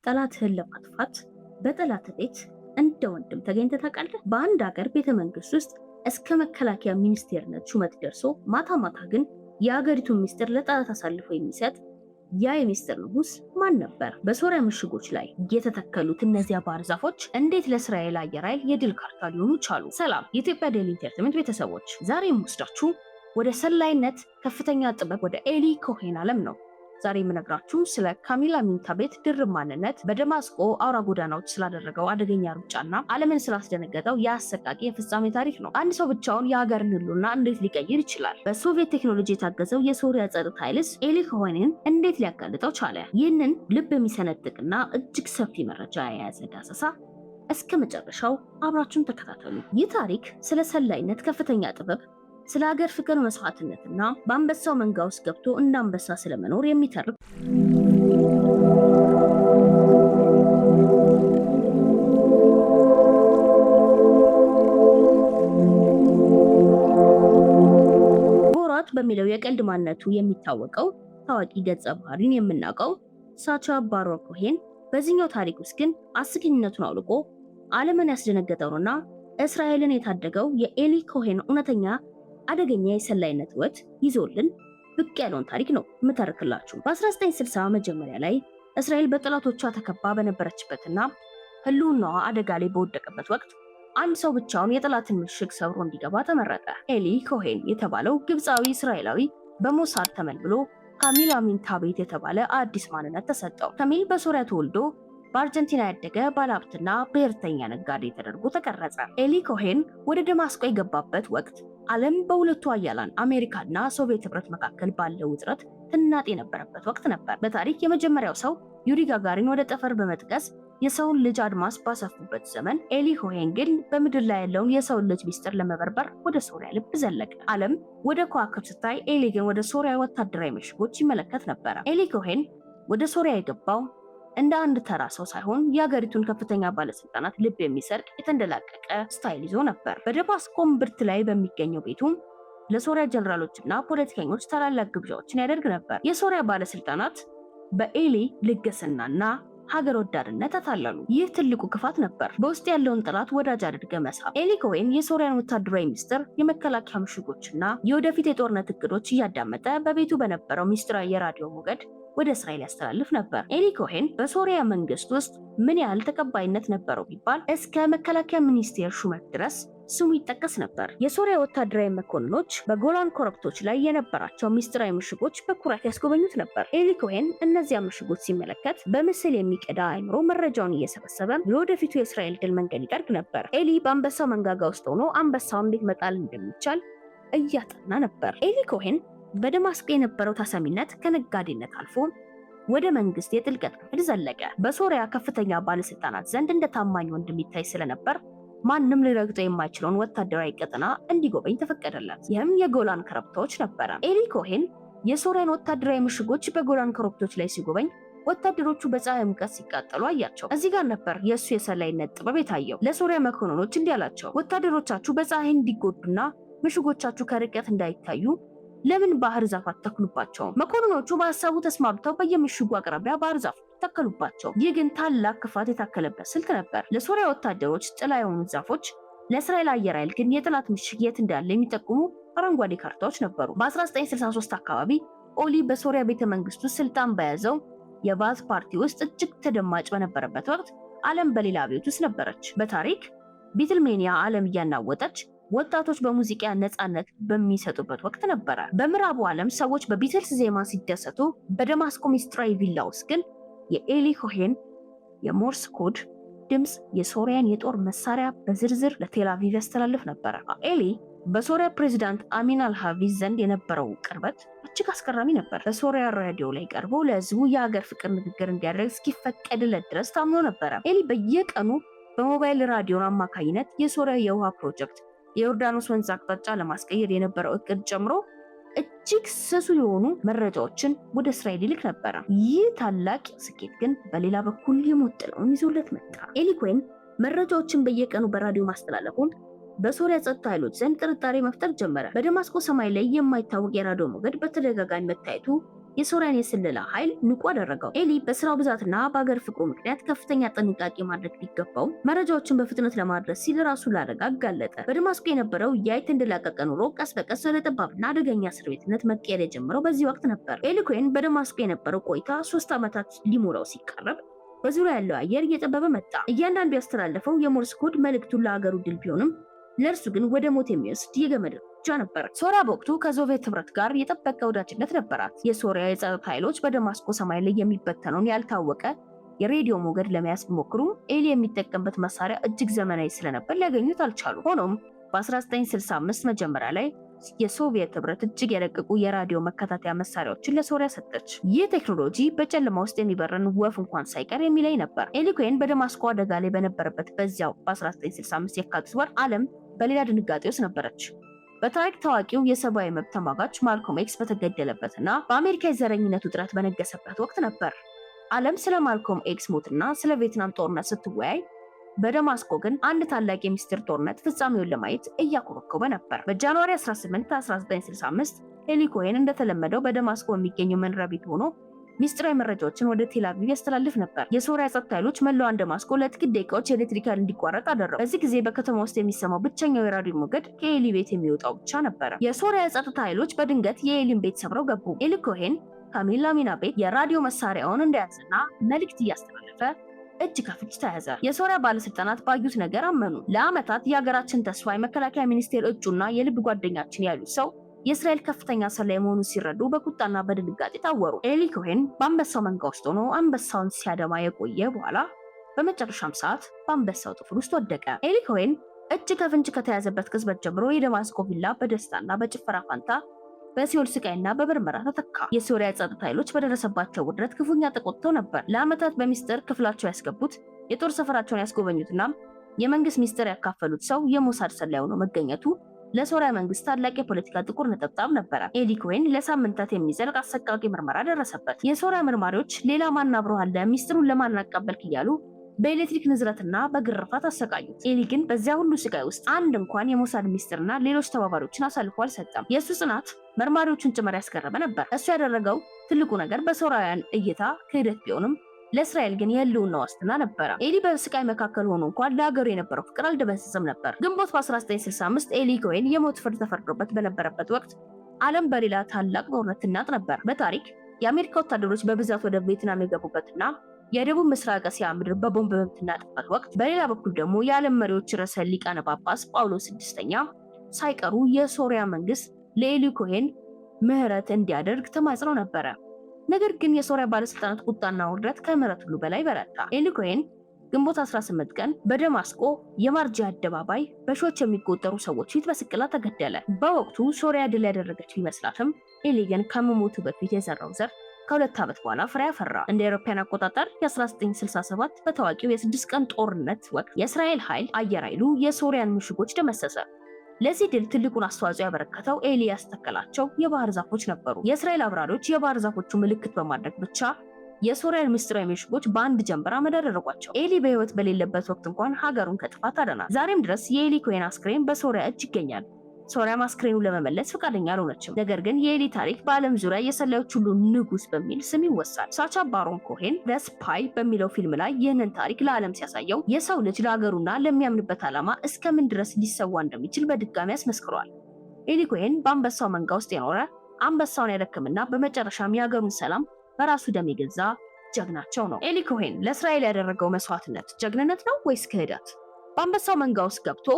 ጠላትህን ለማጥፋት በጠላት ቤት እንደ ወንድም ተገኝተህ ታውቃለህ? በአንድ ሀገር ቤተ መንግስት ውስጥ እስከ መከላከያ ሚኒስቴርነት ሹመት ደርሶ ማታ ማታ ግን የሀገሪቱን ሚስጥር ለጠላት አሳልፎ የሚሰጥ ያ የሚስጥር ንጉስ ማን ነበር? በሶሪያ ምሽጎች ላይ የተተከሉት እነዚያ ባህር ዛፎች እንዴት ለእስራኤል አየር ኃይል የድል ካርታ ሊሆኑ ቻሉ? ሰላም የኢትዮጵያ ዴይሊ ኢንተርቴይንመንት ቤተሰቦች፣ ዛሬ የምወስዳችሁ ወደ ሰላይነት ከፍተኛ ጥበብ ወደ ኤሊ ኮሄን ዓለም ነው። ዛሬ የምነግራችሁ ስለ ካሚል አሚን ታቤት ድርብ ማንነት፣ በደማስቆ አውራ ጎዳናዎች ስላደረገው አደገኛ ሩጫና ዓለምን ስላስደነገጠው የአሰቃቂ የፍጻሜ ታሪክ ነው። አንድ ሰው ብቻውን የሀገርን ህልውና እንዴት ሊቀይር ይችላል? በሶቪየት ቴክኖሎጂ የታገዘው የሶሪያ ጸጥታ ኃይልስ ኤሊ ኮሄንን እንዴት ሊያጋልጠው ቻለ? ይህንን ልብ የሚሰነጥቅና እጅግ ሰፊ መረጃ የያዘ ዳሰሳ እስከ መጨረሻው አብራችሁን ተከታተሉ። ይህ ታሪክ ስለ ሰላይነት ከፍተኛ ጥበብ፣ ስለ ሀገር ፍቅር መስዋዕትነትና በአንበሳው መንጋ ውስጥ ገብቶ እንደ አንበሳ ስለመኖር የሚተርክ ቦራት በሚለው የቀልድ ማንነቱ የሚታወቀው ታዋቂ ገጸ ባህሪን የምናውቀው ሳቻ ባሮን ኮሄን በዚህኛው ታሪክ ውስጥ ግን አስቂኝነቱን አውልቆ ዓለምን ያስደነገጠውና እስራኤልን የታደገው የኤሊ ኮሄን እውነተኛ አደገኛ የሰላይነት ህይወት ይዞልን ብቅ ያለውን ታሪክ ነው የምተርክላችሁ። በ1960 መጀመሪያ ላይ እስራኤል በጠላቶቿ ተከባ በነበረችበትና ህልውናዋ አደጋ ላይ በወደቀበት ወቅት አንድ ሰው ብቻውን የጠላትን ምሽግ ሰብሮ እንዲገባ ተመረጠ። ኤሊ ኮሄን የተባለው ግብፃዊ እስራኤላዊ በሞሳድ ተመልምሎ ካሚል አሚን ታቤት የተባለ አዲስ ማንነት ተሰጠው። ካሚል በሶሪያ ተወልዶ በአርጀንቲና ያደገ ባለሀብትና ብሔርተኛ ነጋዴ ተደርጎ ተቀረጸ። ኤሊ ኮሄን ወደ ደማስቆ የገባበት ወቅት ዓለም በሁለቱ ኃያላን አሜሪካና ሶቪየት ህብረት መካከል ባለው ውጥረት ትናጥ የነበረበት ወቅት ነበር። በታሪክ የመጀመሪያው ሰው ዩሪ ጋጋሪን ወደ ጠፈር በመጥቀስ የሰውን ልጅ አድማስ ባሰፉበት ዘመን ኤሊ ኮሄን ግን በምድር ላይ ያለውን የሰውን ልጅ ሚስጥር ለመበርበር ወደ ሶሪያ ልብ ዘለቀ። ዓለም ወደ ከዋክብት ስታይ፣ ኤሊ ግን ወደ ሶሪያ ወታደራዊ ምሽጎች ይመለከት ነበረ። ኤሊ ኮሄን ወደ ሶሪያ የገባው እንደ አንድ ተራ ሰው ሳይሆን የሀገሪቱን ከፍተኛ ባለስልጣናት ልብ የሚሰርቅ የተንደላቀቀ ስታይል ይዞ ነበር። በደማስቆ እምብርት ላይ በሚገኘው ቤቱ ለሶሪያ ጀነራሎችና ፖለቲከኞች ታላላቅ ግብዣዎችን ያደርግ ነበር። የሶሪያ ባለስልጣናት በኤሊ ልገስናና ሀገር ወዳድነት ተታለሉ። ይህ ትልቁ ክፋት ነበር፣ በውስጥ ያለውን ጠላት ወዳጅ አድርገ መሳብ። ኤሊ ኮሄን የሶሪያን ወታደራዊ ሚስጥር፣ የመከላከያ ምሽጎችና የወደፊት የጦርነት እቅዶች እያዳመጠ በቤቱ በነበረው ሚስጥራዊ የራዲዮ ሞገድ ወደ እስራኤል ያስተላልፍ ነበር። ኤሊ ኮሄን በሶሪያ መንግስት ውስጥ ምን ያህል ተቀባይነት ነበረው ቢባል እስከ መከላከያ ሚኒስቴር ሹመት ድረስ ስሙ ይጠቀስ ነበር። የሶሪያ ወታደራዊ መኮንኖች በጎላን ኮረብቶች ላይ የነበራቸው ሚስጥራዊ ምሽጎች በኩራት ያስጎበኙት ነበር። ኤሊ ኮሄን እነዚያ ምሽጎች ሲመለከት በምስል የሚቀዳ አይምሮ መረጃውን እየሰበሰበ ለወደፊቱ የእስራኤል ድል መንገድ ይጠርግ ነበር። ኤሊ በአንበሳው መንጋጋ ውስጥ ሆኖ አንበሳውን እንዴት መጣል እንደሚቻል እያጠና ነበር። ኤሊ ኮሄን በደማስቆ የነበረው ታሳሚነት ከነጋዴነት አልፎ ወደ መንግስት የጥልቀት ክፍል ዘለቀ። በሶሪያ ከፍተኛ ባለስልጣናት ዘንድ እንደ ታማኝ ወንድም ይታይ ስለነበር ማንም ሊረግጠው የማይችለውን ወታደራዊ ቀጠና እንዲጎበኝ ተፈቀደለት። ይህም የጎላን ኮረብታዎች ነበረ። ኤሊ ኮሄን የሶሪያን ወታደራዊ ምሽጎች በጎላን ኮረብታዎች ላይ ሲጎበኝ ወታደሮቹ በፀሐይ ሙቀት ሲቃጠሉ አያቸው። እዚህ ጋር ነበር የእሱ የሰላይነት ጥበብ የታየው። ለሶሪያ መኮንኖች እንዲህ አላቸው፣ ወታደሮቻችሁ በፀሐይ እንዲጎዱና ምሽጎቻችሁ ከርቀት እንዳይታዩ ለምን ባህር ዛፍ አትተክሉባቸውም? መኮንኖቹ በሀሳቡ ተስማምተው በየምሽጉ አቅራቢያ ባህር ዛፍ ተከሉባቸው። ይህ ግን ታላቅ ክፋት የታከለበት ስልት ነበር። ለሶሪያ ወታደሮች ጥላ የሆኑት ዛፎች፣ ለእስራኤል አየር ኃይል ግን የጠላት ምሽግ የት እንዳለ የሚጠቁሙ አረንጓዴ ካርታዎች ነበሩ። በ1963 አካባቢ ኦሊ በሶሪያ ቤተ መንግስት ውስጥ ስልጣን በያዘው የባዝ ፓርቲ ውስጥ እጅግ ተደማጭ በነበረበት ወቅት ዓለም በሌላ አብዮት ውስጥ ነበረች። በታሪክ ቢትልሜኒያ ዓለም እያናወጠች ወጣቶች በሙዚቃ ነፃነት በሚሰጡበት ወቅት ነበረ። በምዕራቡ ዓለም ሰዎች በቢትልስ ዜማ ሲደሰቱ፣ በደማስቆ ሚስጥራዊ ቪላ ውስጥ ግን የኤሊ ኮሄን የሞርስ ኮድ ድምፅ የሶሪያን የጦር መሳሪያ በዝርዝር ለቴል አቪቭ ያስተላልፍ ነበረ። ኤሊ በሶሪያ ፕሬዝዳንት አሚን አልሃቪዝ ዘንድ የነበረው ቅርበት እጅግ አስገራሚ ነበር። በሶሪያ ራዲዮ ላይ ቀርቦ ለህዝቡ የሀገር ፍቅር ንግግር እንዲያደርግ እስኪፈቀድለት ድረስ ታምኖ ነበረ። ኤሊ በየቀኑ በሞባይል ራዲዮ አማካኝነት የሶሪያ የውሃ ፕሮጀክት፣ የዮርዳኖስ ወንዝ አቅጣጫ ለማስቀየር የነበረው እቅድ ጨምሮ እጅግ ስሱ የሆኑ መረጃዎችን ወደ እስራኤል ይልክ ነበር። ይህ ታላቅ ስኬት ግን በሌላ በኩል የሞት ጥላውን ይዞለት መጣ። ኤሊ ኮሄን መረጃዎችን በየቀኑ በራዲዮ ማስተላለፉን በሶሪያ ጸጥታ ኃይሎች ዘንድ ጥርጣሬ መፍጠር ጀመረ። በደማስቆ ሰማይ ላይ የማይታወቅ የራዲዮ ሞገድ በተደጋጋሚ መታየቱ የሶሪያን የስለላ ኃይል ንቁ አደረገው። ኤሊ በስራው ብዛትና በአገር ፍቅሩ ምክንያት ከፍተኛ ጥንቃቄ ማድረግ ቢገባው መረጃዎችን በፍጥነት ለማድረስ ሲል ራሱን ለአደጋ አጋለጠ። በደማስቆ የነበረው የአይት እንደላቀቀ ኑሮ ቀስ በቀስ ወደ ጠባብና አደገኛ እስር ቤትነት መቀየር የጀመረው በዚህ ወቅት ነበር። ኤሊ ኮሄን በደማስቆ የነበረው ቆይታ 3 ዓመታት ሊሞላው ሲቃረብ በዙሪያ ያለው አየር እየጠበበ መጣ። እያንዳንዱ ያስተላለፈው የሞርስ ኮድ መልእክቱን ለሀገሩ ድል ቢሆንም ለእርሱ ግን ወደ ሞት የሚወስድ የገመድ ብቻ ነበር። ሶሪያ በወቅቱ ከሶቪየት ህብረት ጋር የጠበቀ ወዳጅነት ነበራት። የሶሪያ የጸጥታ ኃይሎች በደማስቆ ሰማይ ላይ የሚበተነውን ያልታወቀ የሬዲዮ ሞገድ ለመያዝ ቢሞክሩም ኤሊ የሚጠቀምበት መሳሪያ እጅግ ዘመናዊ ስለነበር ሊያገኙት አልቻሉ። ሆኖም በ1965 መጀመሪያ ላይ የሶቪየት ህብረት እጅግ የረቀቁ የራዲዮ መከታተያ መሳሪያዎችን ለሶሪያ ሰጠች። ይህ ቴክኖሎጂ በጨለማ ውስጥ የሚበረን ወፍ እንኳን ሳይቀር የሚለይ ነበር። ኤሊ ኮሄን በደማስቆ አደጋ ላይ በነበረበት በዚያው በ1965 የካቲት ወር ዓለም በሌላ ድንጋጤ ውስጥ ነበረች። በታሪክ ታዋቂው የሰብአዊ መብት ተሟጋች ማልኮም ኤክስ በተገደለበትና በአሜሪካ የዘረኝነት ውጥረት በነገሰበት ወቅት ነበር። ዓለም ስለ ማልኮም ኤክስ ሞትና ስለ ቪየትናም ጦርነት ስትወያይ በደማስቆ ግን አንድ ታላቅ የሚስጥር ጦርነት ፍጻሜውን ለማየት እያኮበኮበ ነበር። በጃንዋሪ 18 1965 ኤሊ ኮሄን እንደተለመደው በደማስቆ የሚገኘው መኖሪያ ቤት ሆኖ ሚስጥራዊ መረጃዎችን ወደ ቴል አቪቭ ያስተላልፍ ነበር። የሶሪያ ጸጥታ ኃይሎች መላዋን ደማስቆ ለጥቂት ደቂቃዎች የኤሌክትሪክ ኃይል እንዲቋረጥ አደረጉ። በዚህ ጊዜ በከተማ ውስጥ የሚሰማው ብቸኛው የራዲዮ ሞገድ ከኤሊ ቤት የሚወጣው ብቻ ነበረ። የሶሪያ የጸጥታ ኃይሎች በድንገት የኤሊን ቤት ሰብረው ገቡ። ኤሊ ኮሄን ካሚል ላሚና ቤት የራዲዮ መሳሪያውን እንደያዘና መልእክት እያስተላለፈ እጅ ከፍንጅ ተያዘ። የሶሪያ ባለስልጣናት ባዩት ነገር አመኑ። ለዓመታት የሀገራችን ተስፋ የመከላከያ ሚኒስቴር እጩና የልብ ጓደኛችን ያሉት ሰው የእስራኤል ከፍተኛ ሰላይ መሆኑን ሲረዱ በቁጣና በድንጋጤ ታወሩ። ኤሊ ኮሄን በአንበሳው መንጋ ውስጥ ሆኖ አንበሳውን ሲያደማ የቆየ በኋላ በመጨረሻም ሰዓት በአንበሳው ጥፍር ውስጥ ወደቀ። ኤሊ ኮሄን እጅ ከፍንጅ ከተያዘበት ቅጽበት ጀምሮ የደማስቆ ቪላ በደስታና በጭፈራ ፋንታ በሲኦል ስቃይና በምርመራ ተተካ። የሶሪያ ጸጥታ ኃይሎች በደረሰባቸው ውድረት ክፉኛ ተቆጥተው ነበር። ለዓመታት በሚስጥር ክፍላቸው ያስገቡት፣ የጦር ሰፈራቸውን ያስጎበኙትና የመንግስት ሚስጥር ያካፈሉት ሰው የሞሳድ ሰላይ ሆኖ መገኘቱ ለሶሪያ መንግስት ታላቅ የፖለቲካ ጥቁር ነጠብጣብ ነበረ። ኤሊ ኮሄን ለሳምንታት የሚዘልቅ አሰቃቂ ምርመራ ደረሰበት። የሶሪያ መርማሪዎች ሌላ ማን አብሮህ አለ፣ ሚስጥሩን ለማን አቀበልክ እያሉ በኤሌክትሪክ ንዝረትና በግርፋት አሰቃዩት። ኤሊ ግን በዚያ ሁሉ ስቃይ ውስጥ አንድ እንኳን የሞሳድ ሚስጥርና ሌሎች ተባባሪዎችን አሳልፎ አልሰጠም። የእሱ ጽናት መርማሪዎቹን ጭምር ያስገረመ ነበር። እሱ ያደረገው ትልቁ ነገር በሶሪያውያን እይታ ክህደት ቢሆንም ለእስራኤል ግን የህልውና ዋስትና ነበረ። ኤሊ በስቃይ መካከል ሆኖ እንኳን ለሀገሩ የነበረው ፍቅር አልደበሰሰም ነበር። ግንቦት በ1965 ኤሊ ኮሄን የሞት ፍርድ ተፈርዶበት በነበረበት ወቅት ዓለም በሌላ ታላቅ ጦርነት ትናጥ ነበር። በታሪክ የአሜሪካ ወታደሮች በብዛት ወደ ቪየትናም የገቡበትና የደቡብ ምስራቅ እስያ ምድር በቦምብ በምትናጥበት ወቅት፣ በሌላ በኩል ደግሞ የዓለም መሪዎች ርዕሰ ሊቃነ ጳጳስ ጳውሎስ ስድስተኛ ሳይቀሩ የሶሪያ መንግስት ለኤሊ ኮሄን ምህረት እንዲያደርግ ተማጽነው ነበረ። ነገር ግን የሶሪያ ባለስልጣናት ቁጣና ውርደት ከምህረት ሁሉ በላይ በረታ። ኤሊ ኮሄን ግንቦት 18 ቀን በደማስቆ የማርጃ አደባባይ በሺዎች የሚቆጠሩ ሰዎች ፊት በስቅላት ተገደለ። በወቅቱ ሶሪያ ድል ያደረገች ቢመስላትም ኤሊ ግን ከመሞቱ በፊት የዘራው ዘር ከሁለት ዓመት በኋላ ፍሬ አፈራ። እንደ አውሮፓውያን አቆጣጠር የ1967 በታዋቂው የ6 ቀን ጦርነት ወቅት የእስራኤል አየር ኃይሉ የሶሪያን ምሽጎች ደመሰሰ። ለዚህ ድል ትልቁን አስተዋጽኦ ያበረከተው ኤሊ ያስተከላቸው የባህር ዛፎች ነበሩ። የእስራኤል አብራሪዎች የባህር ዛፎቹ ምልክት በማድረግ ብቻ የሶሪያን ምስጢራዊ ምሽጎች በአንድ ጀንበር አመድ አደረጓቸው። ኤሊ በህይወት በሌለበት ወቅት እንኳን ሀገሩን ከጥፋት አዳናት። ዛሬም ድረስ የኤሊ ኮሄን አስክሬን በሶሪያ እጅ ይገኛል። ሶሪያም አስክሬኑን ለመመለስ ፈቃደኛ አልሆነችም። ነገር ግን የኤሊ ታሪክ በዓለም ዙሪያ የሰላዮች ሁሉ ንጉስ በሚል ስም ይወሳል። ሳቻ ባሮን ኮሄን ዘ ስፓይ በሚለው ፊልም ላይ ይህንን ታሪክ ለዓለም ሲያሳየው የሰው ልጅ ለሀገሩና ለሚያምንበት ዓላማ እስከምን ድረስ ሊሰዋ እንደሚችል በድጋሚ አስመስክሯል። ኤሊ ኮሄን በአንበሳው መንጋ ውስጥ የኖረ አንበሳውን ያደክምና በመጨረሻም የሀገሩን ሰላም በራሱ ደም የገዛ ጀግናቸው ነው። ኤሊ ኮሄን ለእስራኤል ያደረገው መስዋዕትነት ጀግንነት ነው ወይስ ክህደት? በአንበሳው መንጋ ውስጥ ገብቶ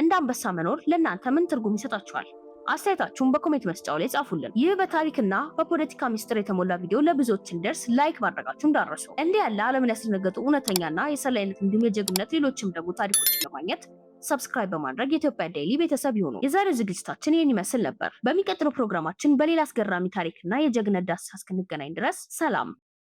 እንደ አንበሳ መኖር ለእናንተ ምን ትርጉም ይሰጣችኋል? አስተያየታችሁን በኮሜንት መስጫው ላይ ጻፉልን። ይህ በታሪክና በፖለቲካ ሚስጥር የተሞላ ቪዲዮ ለብዙዎች እንዲደርስ ላይክ ማድረጋችሁ እንዳትረሱ። እንዲህ ያለ ዓለምን ያስደነገጡ እውነተኛና የሰላይነት እንዲሁም የጀግንነት ሌሎችም ደግሞ ታሪኮችን ለማግኘት ሰብስክራይብ በማድረግ የኢትዮጵያ ዴይሊ ቤተሰብ ይሁኑ። የዛሬው ዝግጅታችን ይህን ይመስል ነበር። በሚቀጥለው ፕሮግራማችን በሌላ አስገራሚ ታሪክና የጀግንነት ዳሰሳ እስክንገናኝ ድረስ ሰላም።